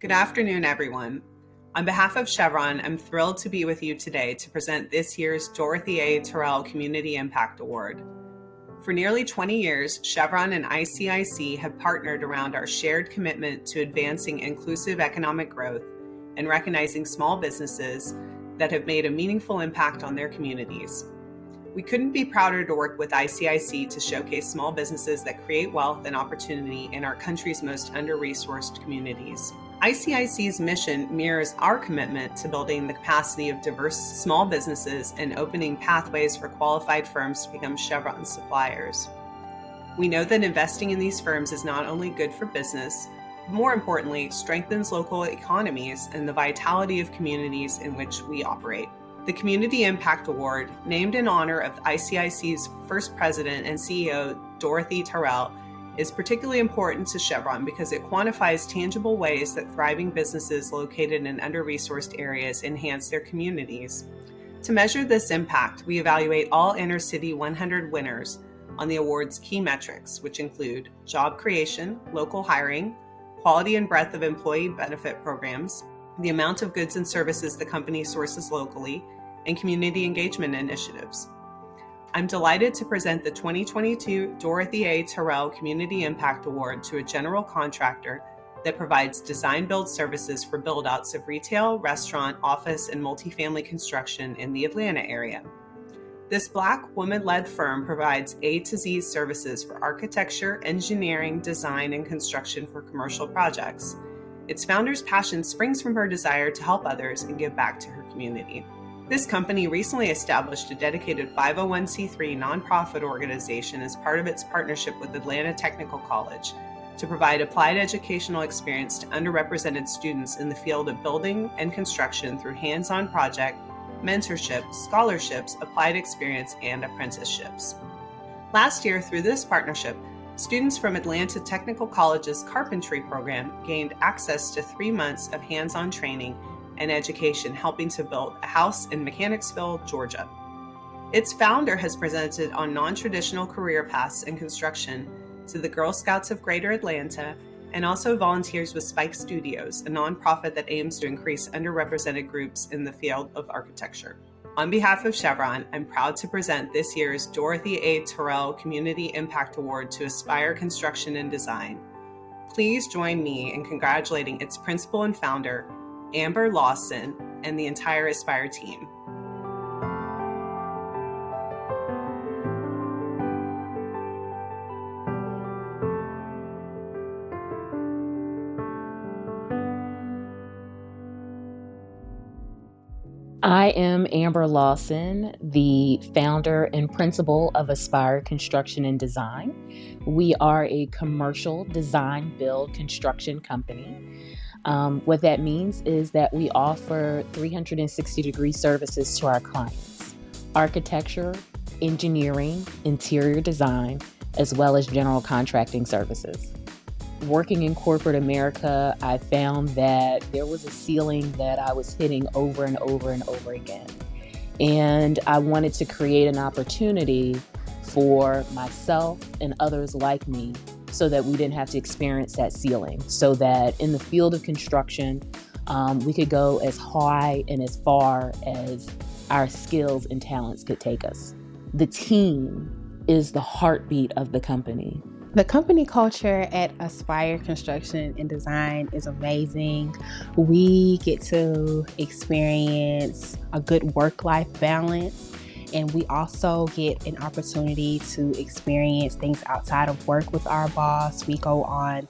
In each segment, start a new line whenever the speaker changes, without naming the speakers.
Good afternoon, everyone. On behalf of Chevron, I'm thrilled to be with you today to present this year's Dorothy A. Terrell Community Impact Award. For nearly 20 years, Chevron and ICIC have partnered around our shared commitment to advancing inclusive economic growth and recognizing small businesses that have made a meaningful impact on their communities. We couldn't be prouder to work with ICIC to showcase small businesses that create wealth and opportunity in our country's most under-resourced communities. ICIC's mission mirrors our commitment to building the capacity of diverse small businesses and opening pathways for qualified firms to become Chevron suppliers. We know that investing in these firms is not only good for business, but more importantly, strengthens local economies and the vitality of communities in which we operate. The Community Impact Award, named in honor of ICIC's first president and CEO, Dorothy Terrell, is particularly important to Chevron because it quantifies tangible ways that thriving businesses located in under-resourced areas enhance their communities. To measure this impact, we evaluate all Inner-City 100 winners on the award's key metrics, which include job creation, local hiring, quality and breadth of employee benefit programs, the amount of goods and services the company sources locally, and community engagement initiatives. I'm delighted to present the 2022 Dorothy A. Terrell Community Impact Award to a general contractor that provides design-build services for build-outs of retail, restaurant, office, and multifamily construction in the Atlanta area. This Black woman-led firm provides A to Z services for architecture, engineering, design, and construction for commercial projects. Its founder's passion springs from her desire to help others and give back to her community. This company recently established a dedicated 501c3 nonprofit organization as part of its partnership with Atlanta Technical College to provide applied educational experience to underrepresented students in the field of building and construction through hands-on project, mentorship, scholarships, applied experience, and apprenticeships. Last year, through this partnership, students from Atlanta Technical College's carpentry program gained access to 3 months of hands-on training and education, helping to build a house in Mechanicsville, Georgia. Its founder has presented on non-traditional career paths in construction to the Girl Scouts of Greater Atlanta and also volunteers with Spike Studios, a nonprofit that aims to increase underrepresented groups in the field of architecture. On behalf of Chevron, I'm proud to present this year's Dorothy A. Terrell Community Impact Award to Aspire Construction and Design. Please join me in congratulating its principal and founder, Amber Lawson, and the entire Aspire team.
I am Amber Lawson, the founder and principal of Aspire Construction and Design. We are a commercial design build construction company. What that means is that we offer 360-degree services to our clients: architecture, engineering, interior design, as well as general contracting services. Working in corporate America, I found that there was a ceiling that I was hitting over and over and over again. And I wanted to create an opportunity for myself and others like me so that we didn't have to experience that ceiling, so that in the field of construction, we could go as high and as far as our skills and talents could take us. The team is the heartbeat of the company.
The company culture at Aspire Construction and Design is amazing. We get to experience a good work-life balance, and we also get an opportunity to experience things outside of work with our boss. We go on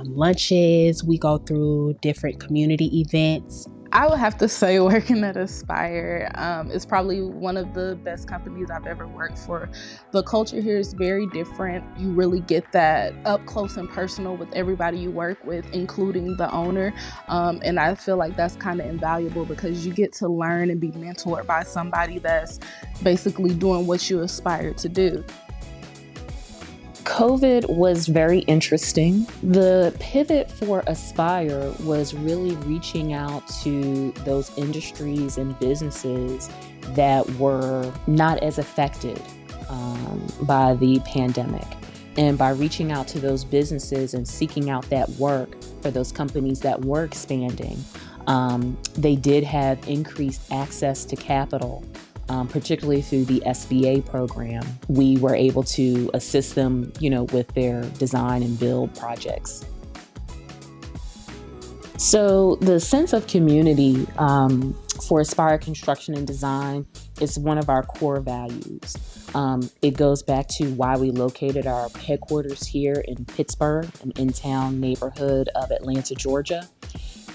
lunches, we go through different community events.
I would have to say working at Aspire is probably one of the best companies I've ever worked for. The culture here is very different. You really get that up close and personal with everybody you work with, including the owner. And I feel like that's kind of invaluable because you get to learn and be mentored by somebody that's basically doing what you aspire to do.
COVID was very interesting. The pivot for Aspire was really reaching out to those industries and businesses that were not as affected by the pandemic. And by reaching out to those businesses and seeking out that work for those companies that were expanding, they did have increased access to capital, particularly through the SBA program. We were able to assist them, with their design and build projects. So the sense of community for Aspire Construction and Design is one of our core values. It goes back to why we located our headquarters here in Pittsburgh, an in-town neighborhood of Atlanta, Georgia.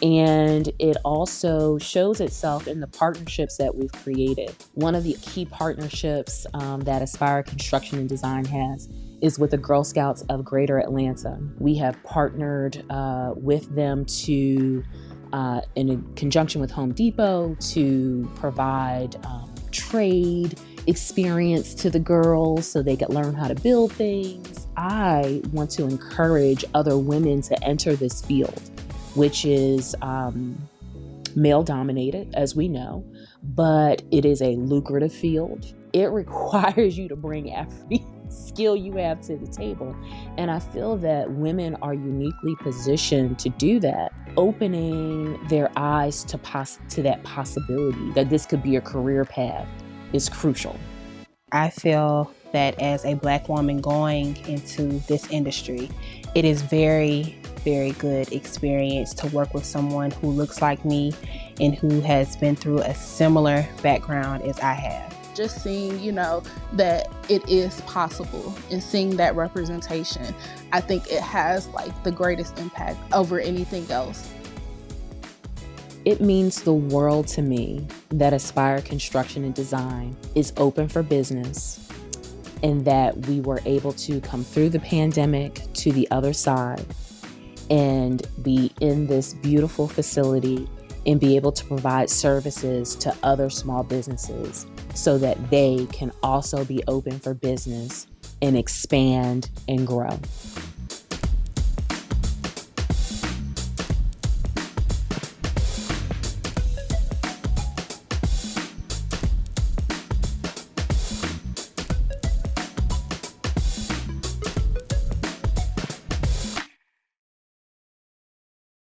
And it also shows itself in the partnerships that we've created. One of the key partnerships that Aspire Construction and Design has is with the Girl Scouts of Greater Atlanta. We have partnered with them to, in conjunction with Home Depot, to provide trade experience to the girls so they could learn how to build things. I want to encourage other women to enter this field, which is male dominated, as we know, but it is a lucrative field. It requires you to bring every skill you have to the table. And I feel that women are uniquely positioned to do that, opening their eyes to that possibility that this could be a career path is crucial.
I feel that as a Black woman going into this industry, it is very, very good experience to work with someone who looks like me and who has been through a similar background as I have.
Just seeing, that it is possible and seeing that representation, I think it has the greatest impact over anything else.
It means the world to me that Aspire Construction and Design is open for business and that we were able to come through the pandemic to the other side and be in this beautiful facility and be able to provide services to other small businesses so that they can also be open for business and expand and grow.